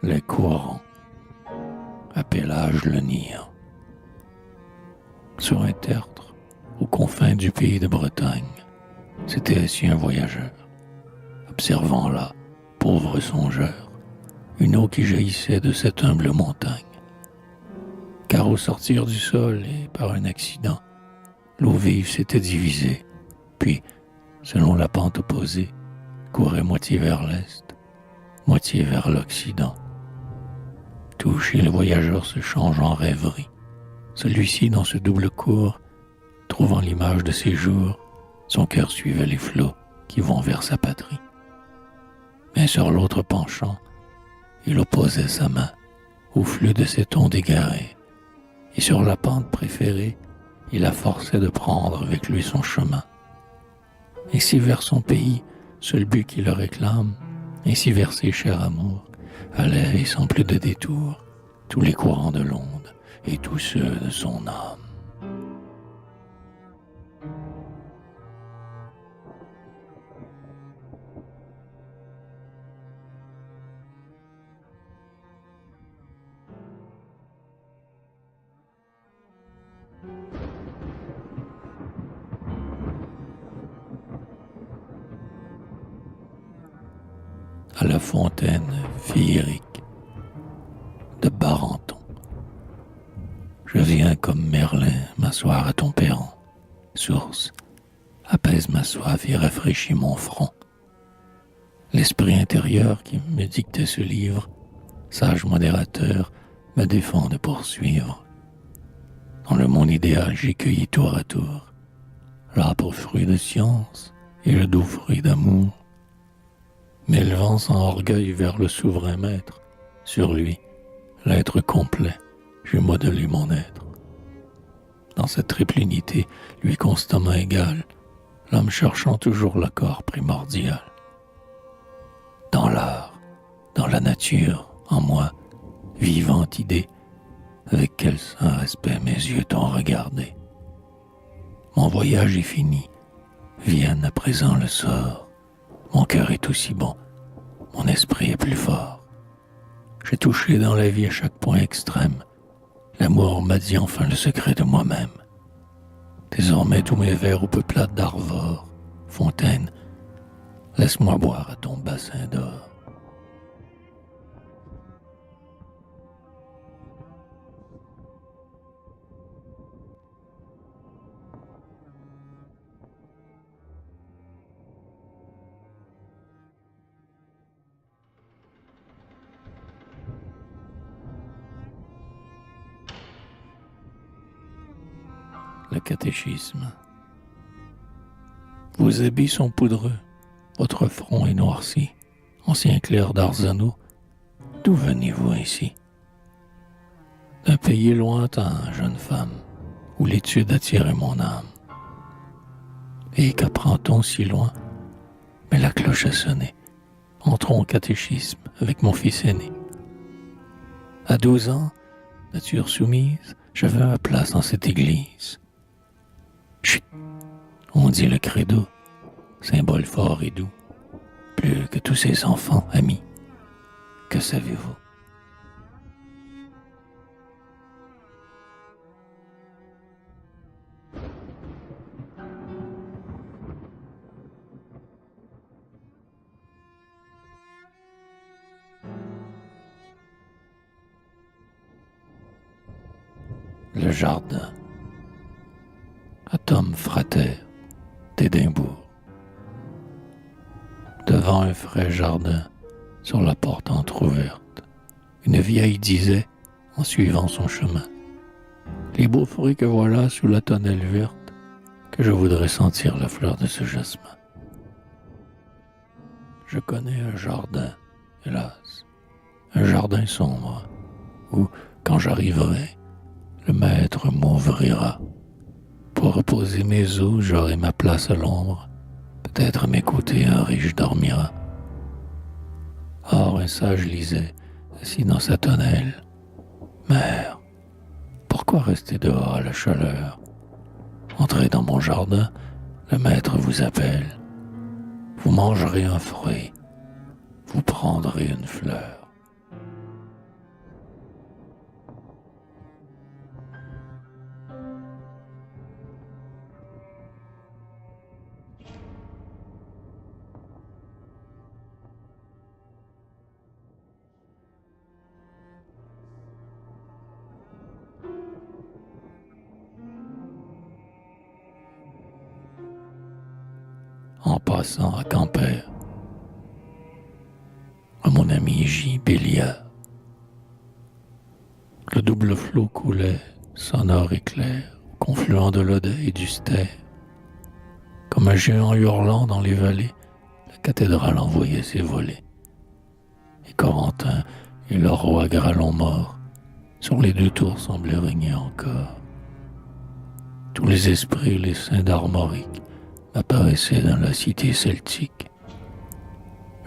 les courants, à pélage le niant. Sur un tertre, aux confins du pays de Bretagne, s'était assis un voyageur, observant là, pauvre songeur, une eau qui jaillissait de cette humble montagne. Car au sortir du sol et par un accident, l'eau vive s'était divisée, puis, selon la pente opposée, courait moitié vers l'est, moitié vers l'occident. Tout chez le voyageur se change en rêverie. Celui-ci, dans ce double cours, trouvant l'image de ses jours, son cœur suivait les flots qui vont vers sa patrie. Mais sur l'autre penchant, il opposait sa main au flux de cette onde égarée, et sur la pente préférée, il la forçait de prendre avec lui son chemin. Ainsi vers son pays, seul but qui le réclame, ainsi vers ses chers amours, allaient sans plus de détour tous les courants de l'onde et tous ceux de son âme. À la fontaine féerique de Barenton. Je viens comme Merlin m'asseoir à ton perron. Source, apaise ma soif et rafraîchit mon front. L'esprit intérieur qui me dictait ce livre, sage modérateur, me défend de poursuivre. Dans le monde idéal, j'ai cueilli tour à tour l'âpre fruit de science et le doux fruit d'amour. M'élevant sans orgueil vers le souverain maître, sur lui, l'être complet, j'ai modelé mon être. Dans cette triple unité, lui constamment égal, l'homme cherchant toujours l'accord primordial. Dans l'art, dans la nature, en moi, vivante idée, avec quel saint respect mes yeux t'ont regardé. Mon voyage est fini, vienne à présent le sort. Mon cœur est aussi bon, mon esprit est plus fort. J'ai touché dans la vie à chaque point extrême. L'amour m'a dit enfin le secret de moi-même. Désormais tous mes vers aux peuplades d'Arvor, fontaine, laisse-moi boire à ton bassin d'or. Le catéchisme. Vos habits sont poudreux, votre front est noirci, ancien clerc d'Arzano, d'où venez-vous ainsi? D'un pays lointain, jeune femme, où l'étude attirait mon âme. Et qu'apprend-on si loin? Mais la cloche a sonné. Entrons au catéchisme avec mon fils aîné. À 12 ans, nature soumise, j'avais ma place dans cette église. Chut, on dit le credo, symbole fort et doux, plus que tous ces enfants, amis. Que savez-vous? Le jardin. À Tom Frater, d'Édimbourg. Devant un frais jardin, sur la porte entr'ouverte, une vieille disait, en suivant son chemin, « Les beaux fruits que voilà sous la tonnelle verte, que je voudrais sentir la fleur de ce jasmin. » Je connais un jardin, hélas, un jardin sombre, où, quand j'arriverai, le maître m'ouvrira. Pour reposer mes os, j'aurai ma place à l'ombre. Peut-être à mes côtés, un riche dormira. Or, un sage lisait, assis dans sa tonnelle. Mère, pourquoi rester dehors à la chaleur? Entrez dans mon jardin, le maître vous appelle. Vous mangerez un fruit, vous prendrez une fleur. en passant à Quimper, à mon ami J. Béliard. Le double flot coulait, sonore et clair, au confluent de l'Odet et du Ster. Comme un géant hurlant dans les vallées, la cathédrale envoyait ses volets. Et Corentin et leur roi Gralon mort, sur les deux tours semblaient régner encore. Tous les esprits, les saints d'Armorique, apparaissaient dans la cité celtique.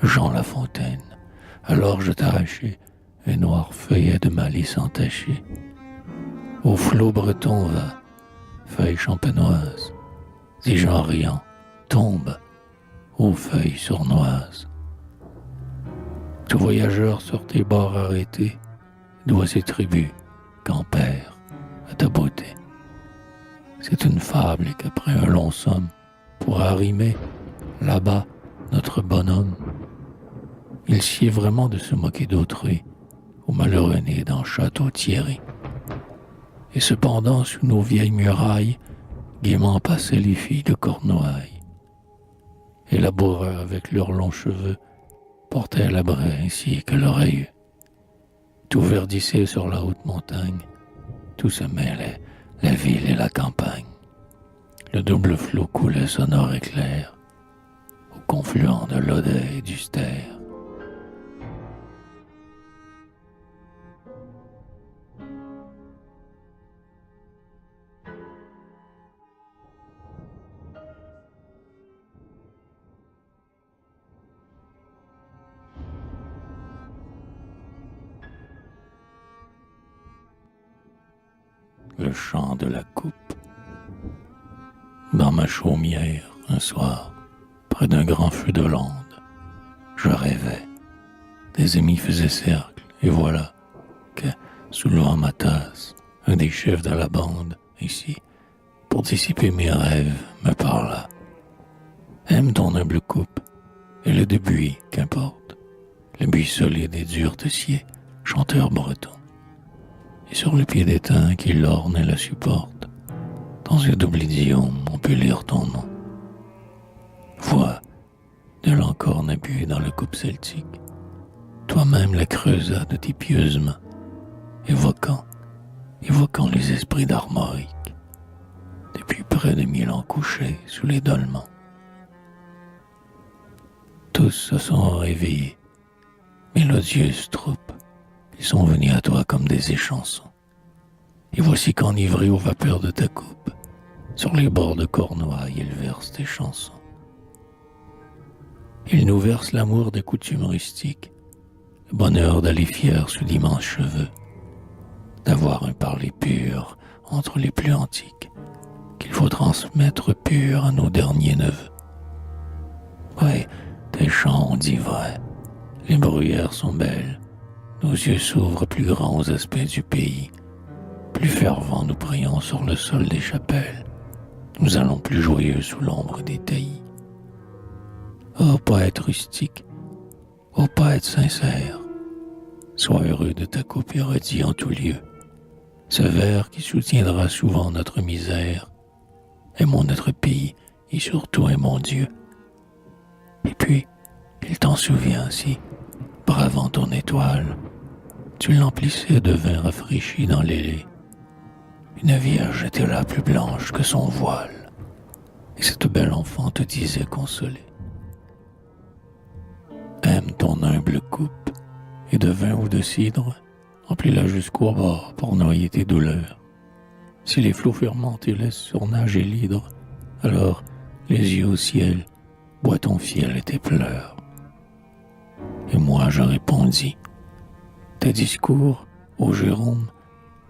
Jean Lafontaine, alors je t'arrachai un noir feuillet de malice entaché. Au flot breton va, feuille champenoise, dis Jean riant, tombe, ô feuilles sournoises. Tout voyageur sur tes bords arrêtés doit ses tributs, Quimper, à ta beauté. C'est une fable et qu'après un long somme, pour arrimer, là-bas, notre bonhomme, il sied vraiment de se moquer d'autrui, au malheureux né dans Château-Thierry. Et cependant, sous nos vieilles murailles, gaiement passaient les filles de Cornouailles. Et laboureurs avec leurs longs cheveux portaient la braie ainsi que l'oreille. Tout verdissait sur la haute montagne, tout se mêlait, la ville et la campagne. Le double flot coulait sonore et clair, au confluent de l'Odet et du Ster. Le chant de la coupe. Dans ma chaumière, un soir, près d'un grand feu de lande, je rêvais. Des amis faisaient cercle, et voilà que, soulevant ma tasse, un des chefs de la bande, ici, pour dissiper mes rêves, me parla. Aime ton humble coupe, et le de buis, qu'importe, le buis solide et dur de scier, chanteur breton. Et sur le pied d'étain qui l'orne et la supporte, dans un double idiome, on peut lire ton nom. Vois, de l'encorne appuyée dans le coupe celtique, toi-même la creusa de tes pieuses mains, évoquant les esprits d'Armorique, depuis près de 1000 ans couchés sous les dolmens. Tous se sont réveillés, mélodieuses troupes, ils sont venus à toi comme des échansons. Et voici qu'enivrés aux vapeurs de ta coupe, sur les bords de Cornouailles, ils versent tes chansons. Ils nous versent l'amour des coutumes rustiques, le bonheur d'aller fier sous d'immenses cheveux, d'avoir un parler pur entre les plus antiques, qu'il faut transmettre pur à nos derniers neveux. Oui, tes chants ont dit vrai, les bruyères sont belles, nos yeux s'ouvrent plus grands aux aspects du pays. Plus fervents nous prions sur le sol des chapelles. Nous allons plus joyeux sous l'ombre des taillis. Ô poète rustique, ô poète sincère, sois heureux de ta coupe érudit en tout lieu. Ce vers qui soutiendra souvent notre misère. Aimons notre pays et surtout aimons Dieu. Et puis, il t'en souvient si, bravant ton étoile, tu l'emplissais de vin rafraîchi dans l'ailée. Une vierge était là plus blanche que son voile, et cette belle enfant te disait consolée. Aime ton humble coupe, et de vin ou de cidre, remplis-la jusqu'au bord pour noyer tes douleurs. Si les flots fermentent et laissent surnager l'hydre, alors, les yeux au ciel, bois ton fiel et tes pleurs. Et moi je répondis, tes discours, ô Jérôme,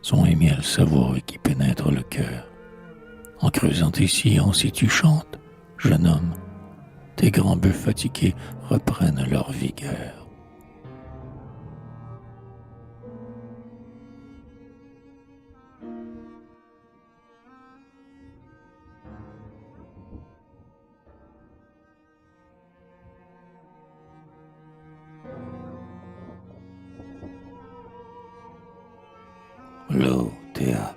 sont un miel savoureux qui pénètre le cœur. En creusant tes sillons, si tu chantes, jeune homme, tes grands bœufs fatigués reprennent leur vigueur. L'eau, Théa,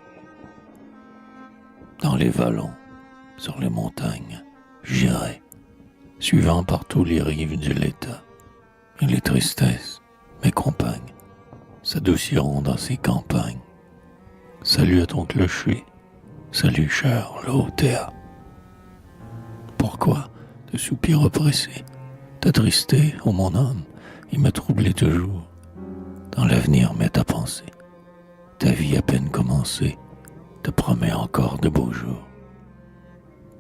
dans les vallons, sur les montagnes, j'irai, suivant partout les rives du Létah, et les tristesses, mes compagnes, s'adouciront dans ces campagnes. Salut à ton clocher, salut cher Laotea. Pourquoi te soupir oppressé, t'attrister, ô mon homme, et me troubler toujours? Dans l'avenir m'est ta pensée, ta vie à peine commencée, te promet encore de beaux jours.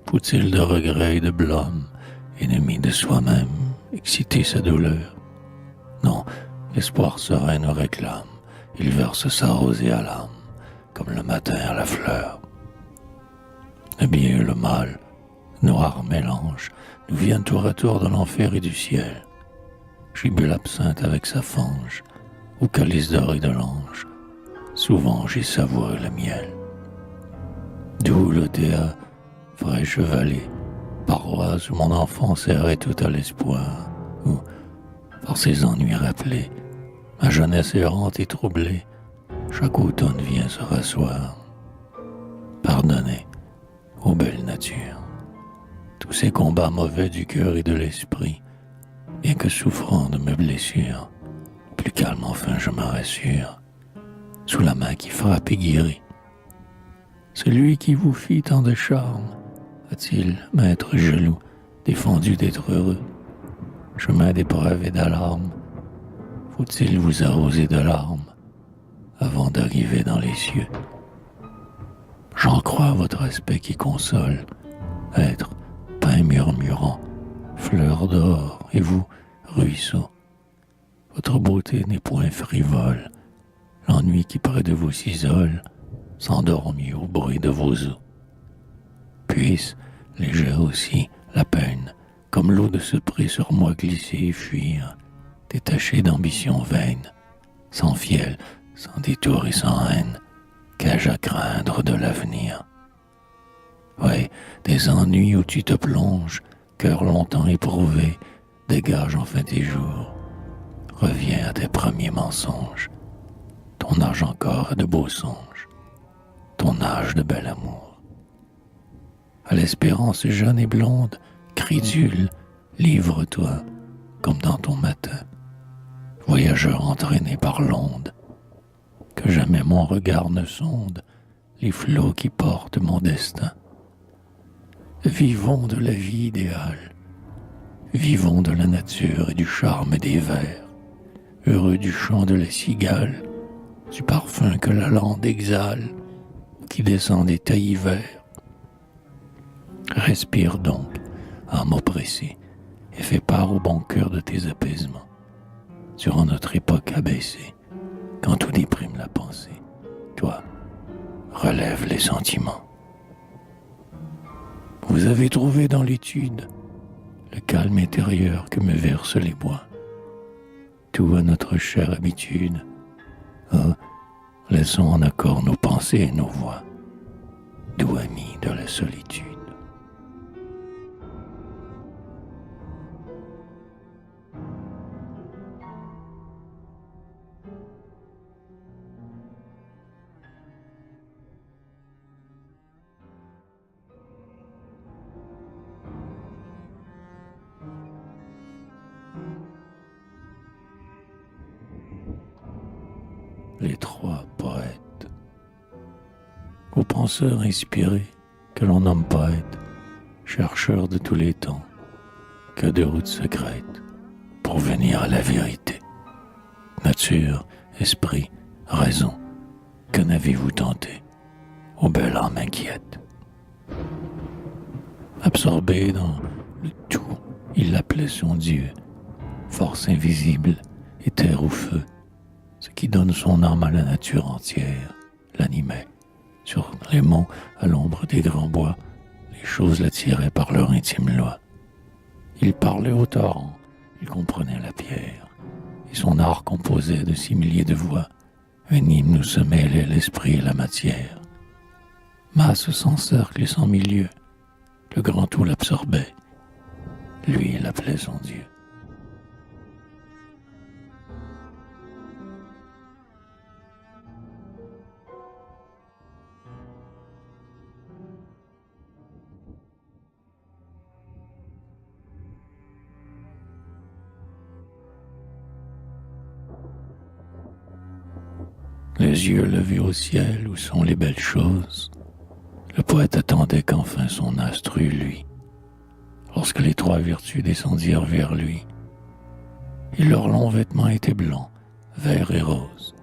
Faut-il de regrets et de blâme, ennemi de soi-même, exciter sa douleur? Non, l'espoir serein nous réclame, il verse sa rosée à l'âme, comme le matin à la fleur. Le bien et le mal, noir mélange, nous viennent tour à tour de l'enfer et du ciel. J'ai bu l'absinthe avec sa fange, au calice doré de l'ange, souvent j'ai savouré le miel. D'où l'Odéa, fraîche vallée, paroisse où mon enfance errait tout à l'espoir, où, par ses ennuis rappelés, ma jeunesse errante et troublée, chaque automne vient se rasseoir. Pardonnez, ô belle nature, tous ces combats mauvais du cœur et de l'esprit, bien que souffrant de mes blessures, plus calme enfin je me rassure, sous la main qui frappe et guérit. Celui qui vous fit tant de charme, a-t-il, maître jaloux, défendu d'être heureux? Chemin d'épreuves et d'alarmes, faut-il vous arroser de larmes avant d'arriver dans les cieux? J'en crois votre aspect qui console, être pain murmurant, fleur d'or, et vous, ruisseau. Votre beauté n'est point frivole, l'ennui qui près de vous s'isole s'endormit au bruit de vos eaux. Puisse, légère aussi, la peine, comme l'eau de ce pré sur moi glisser et fuir, détachée d'ambition vaine, sans fiel, sans détour et sans haine, qu'ai-je à craindre de l'avenir? Ouais, des ennuis où tu te plonges, cœur longtemps éprouvé, dégage enfin tes jours. Reviens à tes premiers mensonges. Ton âge encore a de beaux songes, ton âge de bel amour. À l'espérance jeune et blonde, crédule, livre-toi, comme dans ton matin, voyageur entraîné par l'onde, que jamais mon regard ne sonde les flots qui portent mon destin. Vivons de la vie idéale, vivons de la nature et du charme des vers, heureux du chant de la cigale, du parfum que la lande exhale, qui descend des taillis verts. Respire donc, âme oppressée, et fais part au bon cœur de tes apaisements. Sur notre époque abaissée, quand tout déprime la pensée, toi, relève les sentiments. Vous avez trouvé dans l'étude le calme intérieur que me versent les bois. Tout à notre chère habitude. Oh, laissons en accord nos pensées et nos voix, doux amis de la solitude. Les trois poètes. Aux penseurs inspirés que l'on nomme poètes, chercheurs de tous les temps, que de routes secrètes pour venir à la vérité. Nature, esprit, raison, que n'avez-vous tenté, ô belle âme inquiète? Absorbé dans le tout, il l'appelait son Dieu, force invisible et terre ou feu, ce qui donne son âme à la nature entière, l'animait. Sur les monts, à l'ombre des grands bois, les choses l'attiraient par leur intime loi. Il parlait au torrent, il comprenait la pierre, et son art composait de 6 milliers de voix, un hymne où se mêlaient l'esprit et la matière. Masse sans cercle et sans milieu, le grand tout l'absorbait, lui il appelait son Dieu. Les yeux levés au ciel, où sont les belles choses, le poète attendait qu'enfin son astre eût lui. Lorsque les trois vertus descendirent vers lui, et leurs longs vêtements étaient blancs, verts et roses.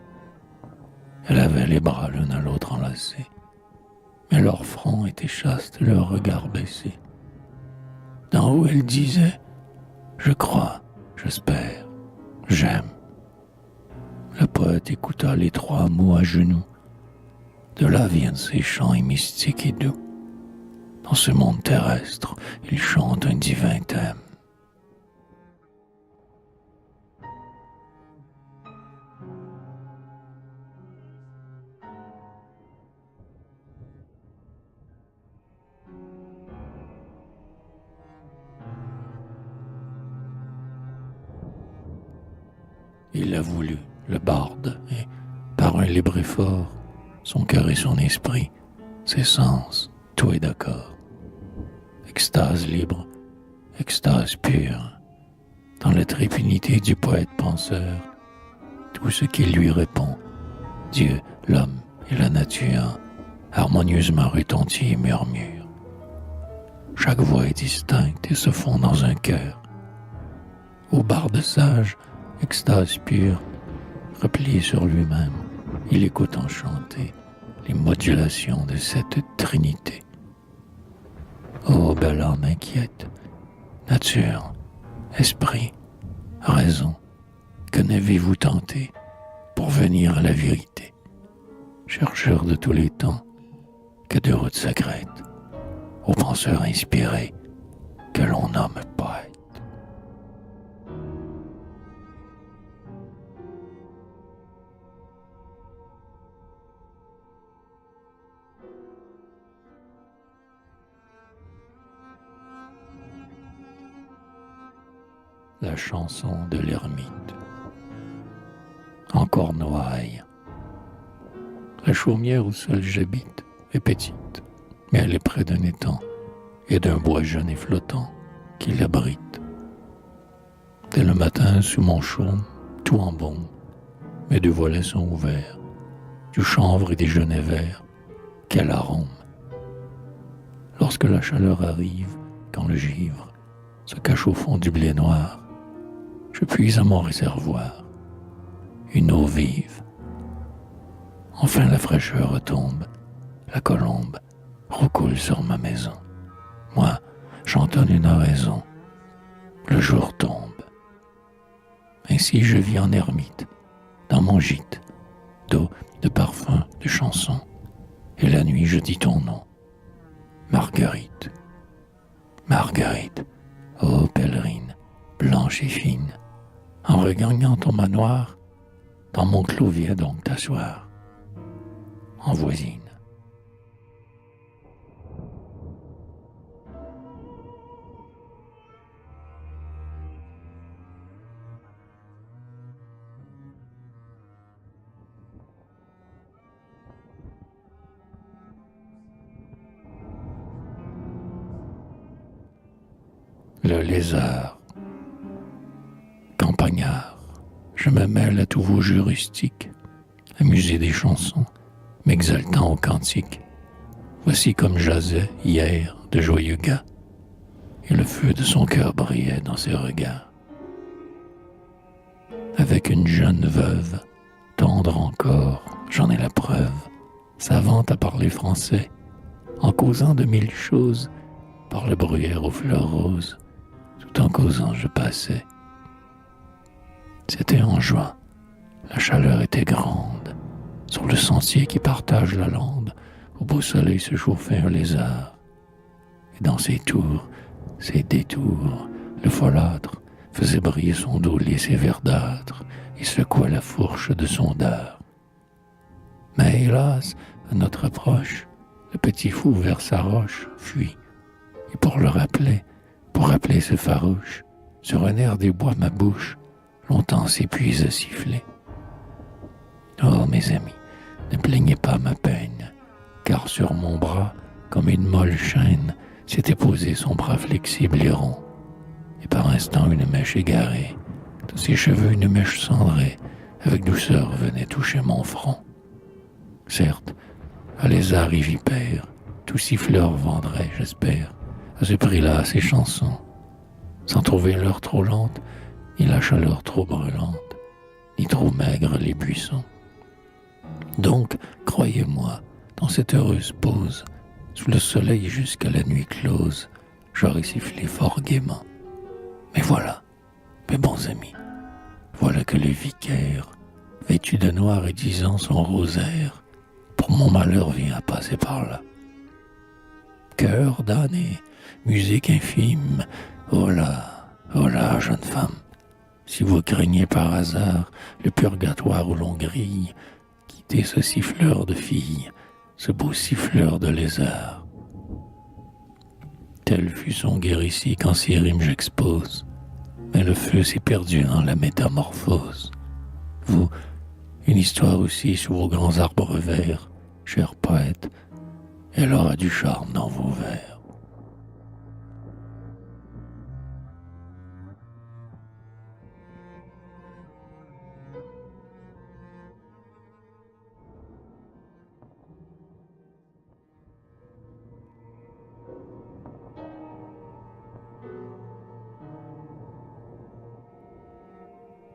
Elle avait les bras l'un à l'autre enlacés, mais leur front était chaste, leur regard baissé. D'en haut elle disait: je crois, j'espère, j'aime. Le poète écouta les trois mots à genoux. De là viennent ces chants mystiques et doux. Dans ce monde terrestre, il chante un divin thème. Il a voulu, le barde, et par un libre effort, son cœur et son esprit, ses sens, tout est d'accord. Extase libre, extase pure, dans la trépunité du poète penseur, tout ce qui lui répond, Dieu, l'homme et la nature, harmonieusement retentit et murmure. Chaque voix est distincte et se fond dans un cœur. Au barde sage, extase pure, replié sur lui-même, il écoute enchanté les modulations de cette trinité. Ô belle âme inquiète, nature, esprit, raison, que n'avez-vous tenté pour venir à la vérité? Chercheur de tous les temps, que de routes secrètes, aux penseurs inspirés que l'on nomme poète. La chanson de l'ermite. En Cornouailles. La chaumière où seul j'habite est petite, mais elle est près d'un étang et d'un bois jeune et flottant qui l'abrite. Dès le matin, sous mon chaume, tout embaume, mes deux volets sont ouverts, du chanvre et des genêts verts, quel arôme! Lorsque la chaleur arrive, quand le givre se cache au fond du blé noir, je puise à mon réservoir une eau vive. Enfin la fraîcheur retombe, la colombe recoule sur ma maison. Moi, j'entonne une oraison, le jour tombe. Ainsi je vis en ermite, dans mon gîte, d'eau, de parfum, de chansons, et la nuit je dis ton nom, Marguerite. Marguerite, ô pèlerine, blanche et fine, en regagnant ton manoir, dans mon clos viens donc t'asseoir, en voisine. Le lézard, campagnard, je me mêle à tous vos jeux rustiques, amusé des chansons, m'exaltant aux cantiques. Voici comme jasait hier de joyeux gars, et le feu de son cœur brillait dans ses regards. Avec une jeune veuve, tendre encore, j'en ai la preuve, savante à parler français, en causant de mille choses, par le bruyère aux fleurs roses, tout en causant je passais. C'était en juin, la chaleur était grande, sur le sentier qui partage la lande, au beau soleil se chauffait un lézard. Et dans ses tours, ses détours, le folâtre faisait briller son dos lisse et verdâtre, et secouait la fourche de son dard. Mais hélas, à notre approche, le petit fou vers sa roche fuit, et pour le rappeler, pour rappeler ce farouche, sur un air des bois ma bouche, longtemps s'épuise à siffler. Oh mes amis, ne plaignez pas ma peine, car sur mon bras, comme une molle chaîne, s'était posé son bras flexible et rond, et par instant une mèche égarée, de ses cheveux une mèche cendrée, avec douceur venait toucher mon front. Certes, à lézard et vipère, tout siffleur vendrait, j'espère, à ce prix-là ses chansons, sans trouver l'heure trop lente, ni la chaleur trop brûlante, ni trop maigre les buissons. Donc, croyez-moi, dans cette heureuse pause, sous le soleil jusqu'à la nuit close, j'aurais sifflé fort gaiement. Mais voilà, mes bons amis, voilà que le vicaire, vêtu de noir et disant son rosaire, pour mon malheur vient à passer par là. Cœur damné, musique infime, oh là, jeune femme, si vous craignez par hasard le purgatoire où l'on grille, quittez ce siffleur de filles, ce beau siffleur de lézard. Tel fut son guerre ici qu'en ces rimes j'expose, mais le feu s'est perdu dans la métamorphose. Vous, une histoire aussi sous vos grands arbres verts, cher poète, elle aura du charme dans vos vers.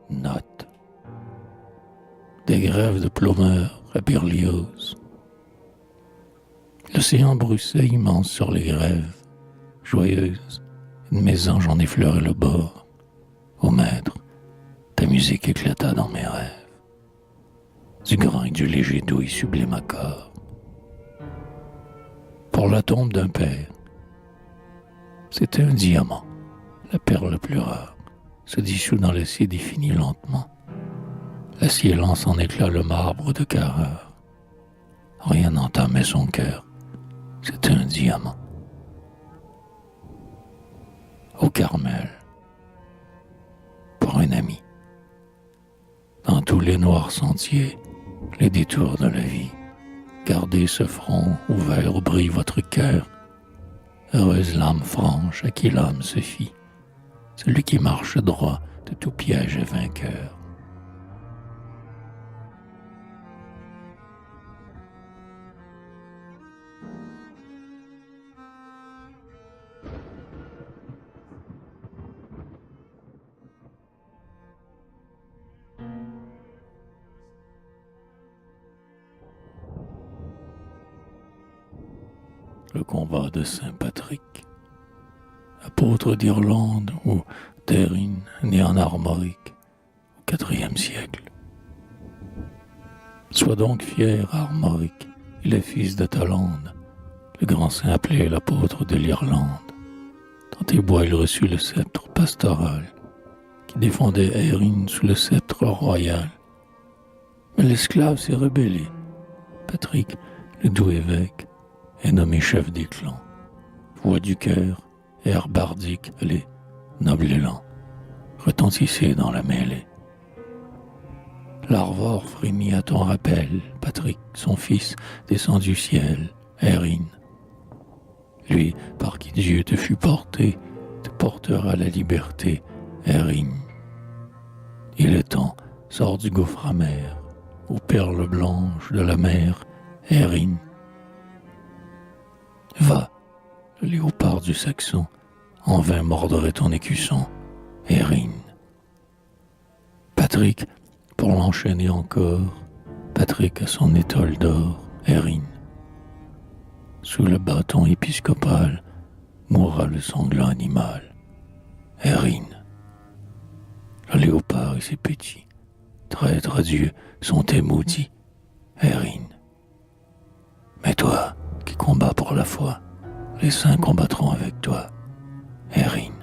Note. Des grèves de plomeurs à Berlioz. L'océan bruissait immense sur les grèves, joyeuse, une maison j'en effleurais le bord. Ô maître, ta musique éclata dans mes rêves, du grand et du léger doux et sublime accord. Pour la tombe d'un père, c'était un diamant, la perle la plus rare, se dissout dans l'acier défini lentement. L'acier lance en éclat le marbre de Carrare. Rien n'entamait son cœur, c'était un diamant. Au Carmel, pour un ami. Dans tous les noirs sentiers, les détours de la vie, gardez ce front ouvert où brille votre cœur. Heureuse l'âme franche à qui l'âme se fie, celui qui marche droit de tout piège est vainqueur. Le combat de Saint-Patrick, apôtre d'Irlande ou d'Erin, né en Armorique au IVe siècle. Sois donc fier, Armorique, il est fils de Tolande, le grand saint appelé l'apôtre de l'Irlande. Dans tes bois il reçut le sceptre pastoral, qui défendait Erin sous le sceptre royal. Mais l'esclave s'est rebellé. Patrick, le doux évêque, est nommé chef des clans. Voix du cœur, air bardique, allez, noble élan, retentissez dans la mêlée. L'arvor frémit à ton rappel, Patrick, son fils, descend du ciel, Erin. Lui, par qui Dieu te fut porté, te portera la liberté, Erin. Il est temps, sors du gouffre amer, aux perles blanches de la mer, Erin. Va, le léopard du Saxon, en vain mordrait ton écusson, Erin. Patrick, pour l'enchaîner encore, Patrick à son étole d'or, Erin. Sous le bâton épiscopal, mourra le sanglant animal, Erin. Le léopard et ses petits, traîtres à Dieu, sont tes maudits, Erin. Mais toi, qui combats pour la foi, les saints combattront avec toi, Erin.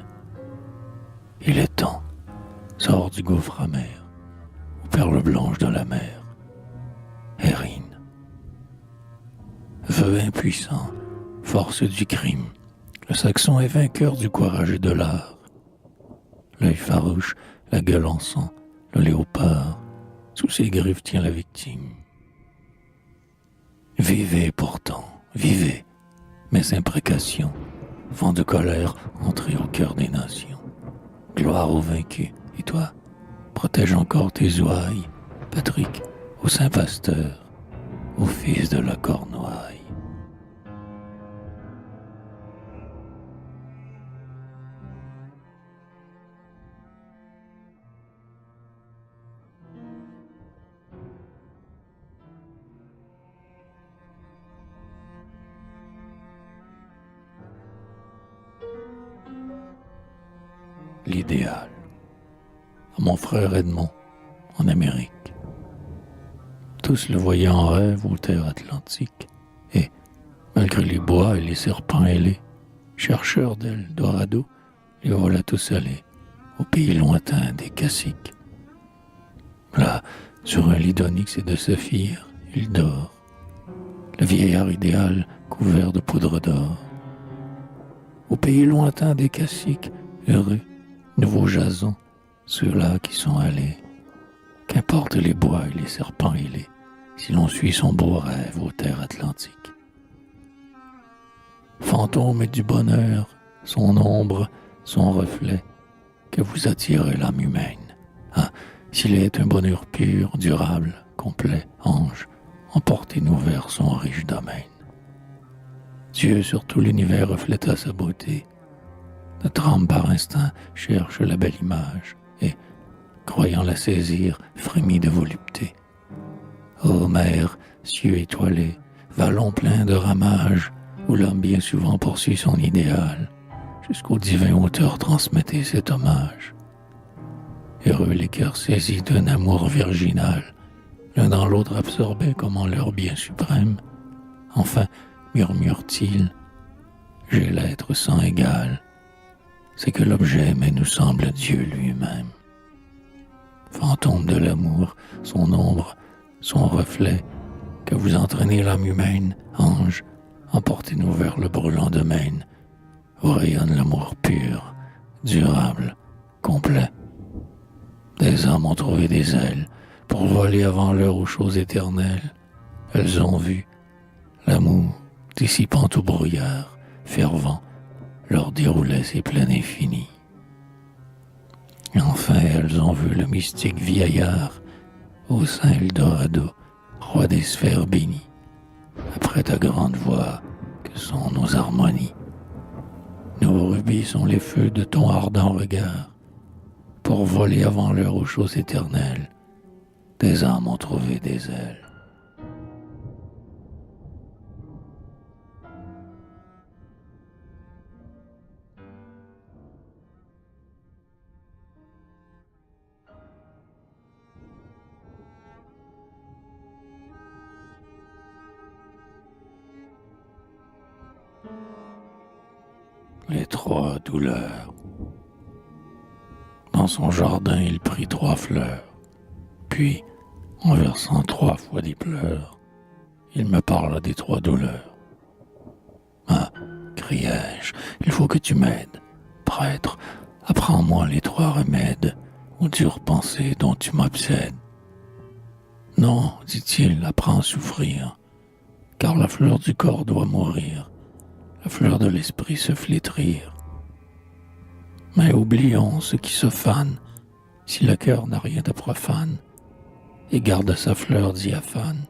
Il est temps, sors du gouffre amer, aux perles blanches de la mer, Erin. Vœu impuissant, force du crime, le Saxon est vainqueur du courage et de l'art. L'œil farouche, la gueule en sang, le léopard, sous ses griffes tient la victime. Vivez pourtant, vivez, mes imprécations, vent de colère, entrez au cœur des nations. Gloire aux vaincus, et toi, protège encore tes ouailles, Patrick, au saint pasteur, au fils de la Cornouaille. L'idéal. À mon frère Edmond, en Amérique. Tous le voyaient en rêve aux terres atlantiques, et, malgré les bois et les serpents ailés, chercheurs d'Eldorado, les voilà tous allés au pays lointain des caciques. Là, sur un lit d'onyx et de saphir, il dort, le vieillard idéal couvert de poudre d'or. Au pays lointain des caciques, heureux, nouveau Jason, ceux-là qui sont allés. Qu'importe les bois et les serpents ailés, si l'on suit son beau rêve aux terres atlantiques. Fantôme du bonheur, son ombre, son reflet, que vous attirez l'âme humaine. Ah, s'il est un bonheur pur, durable, complet, ange, emportez-nous vers son riche domaine. Dieu sur tout l'univers refléta sa beauté. Notre âme par instinct cherche la belle image, et, croyant la saisir, frémit de volupté. Ô mer, cieux étoilés, vallons pleins de ramages, où l'homme bien souvent poursuit son idéal, jusqu'aux divins auteurs transmettez cet hommage. Heureux les cœurs saisis d'un amour virginal, l'un dans l'autre absorbés comme en leur bien suprême. Enfin, murmure-t-il, j'ai l'être sans égal, c'est que l'objet aimé nous semble Dieu lui-même. Fantôme de l'amour, son ombre, son reflet, que vous entraînez l'âme humaine, ange, emportez-nous vers le brûlant domaine, où rayonne l'amour pur, durable, complet. Des âmes ont trouvé des ailes pour voler avant l'heure aux choses éternelles. Elles ont vu l'amour, dissipant tout brouillard, fervent, leur déroulait ses plaines infinies. Et enfin, elles ont vu le mystique vieillard, au sein Eldorado, roi des sphères bénies, après ta grande voix, que sont nos harmonies. Nos rubis sont les feux de ton ardent regard, pour voler avant l'heure aux choses éternelles. Des âmes ont trouvé des ailes. Les trois douleurs. Dans son jardin, il prit 3 fleurs, puis, en versant 3 fois des pleurs, il me parla des 3 douleurs. Ah, criai-je, il faut que tu m'aides. Prêtre, apprends-moi les 3 remèdes aux dures pensées dont tu m'obsèdes. Non, dit-il, apprends à souffrir, car la fleur du corps doit mourir, la fleur de l'esprit se flétrir. Mais oublions ce qui se fane, si le cœur n'a rien de profane, et garde sa fleur diaphane.